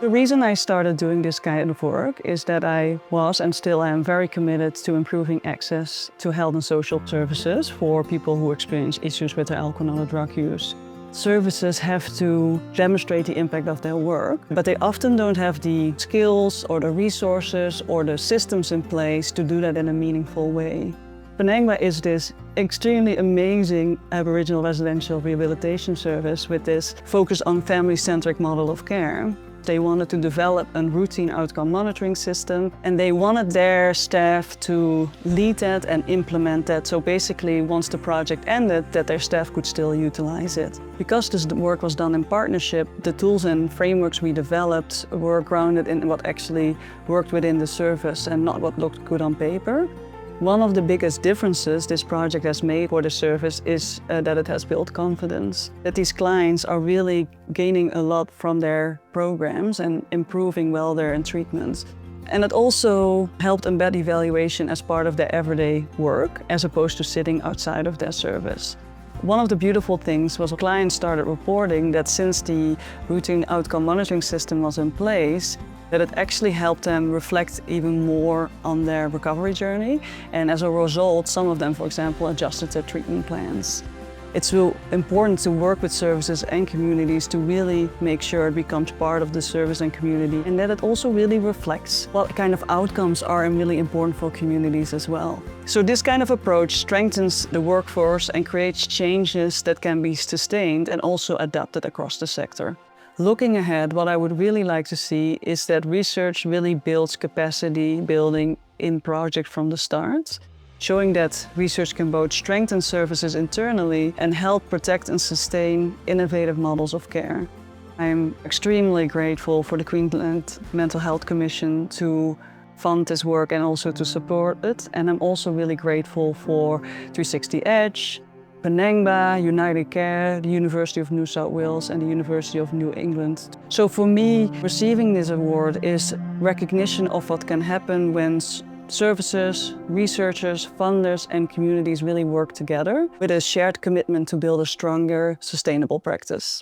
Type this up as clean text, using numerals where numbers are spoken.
The reason I started doing this kind of work is that I was and still am very committed to improving access to health and social services for people who experience issues with their alcohol or drug use. Services have to demonstrate the impact of their work, but they often don't have the skills or the resources or the systems in place to do that in a meaningful way. Penangba is this extremely amazing Aboriginal residential rehabilitation service with this focus on family-centric model of care. They wanted to develop a routine outcome monitoring system, and they wanted their staff to lead that and implement that. So basically, once the project ended, that their staff could still utilize it. Because this work was done in partnership, the tools and frameworks we developed were grounded in what actually worked within the service and not what looked good on paper. One of the biggest differences this project has made for the service is that it has built confidence. That these clients are really gaining a lot from their programs and improving welfare and treatments. And it also helped embed evaluation as part of their everyday work, as opposed to sitting outside of their service. One of the beautiful things was clients started reporting that since the routine outcome monitoring system was in place, that it actually helped them reflect even more on their recovery journey. And as a result, some of them, for example, adjusted their treatment plans. It's so important to work with services and communities to really make sure it becomes part of the service and community, and that it also really reflects what kind of outcomes are really important for communities as well. So this kind of approach strengthens the workforce and creates changes that can be sustained and also adapted across the sector. Looking ahead, what I would really like to see is that research really builds capacity building in project from the start, showing that research can both strengthen services internally and help protect and sustain innovative models of care. I'm extremely grateful for the Queensland Mental Health Commission to fund this work and also to support it. And I'm also really grateful for 360 Edge, Penangba, United Care, the University of New South Wales and the University of New England. So for me, receiving this award is recognition of what can happen when services, researchers, funders and communities really work together with a shared commitment to build a stronger, sustainable practice.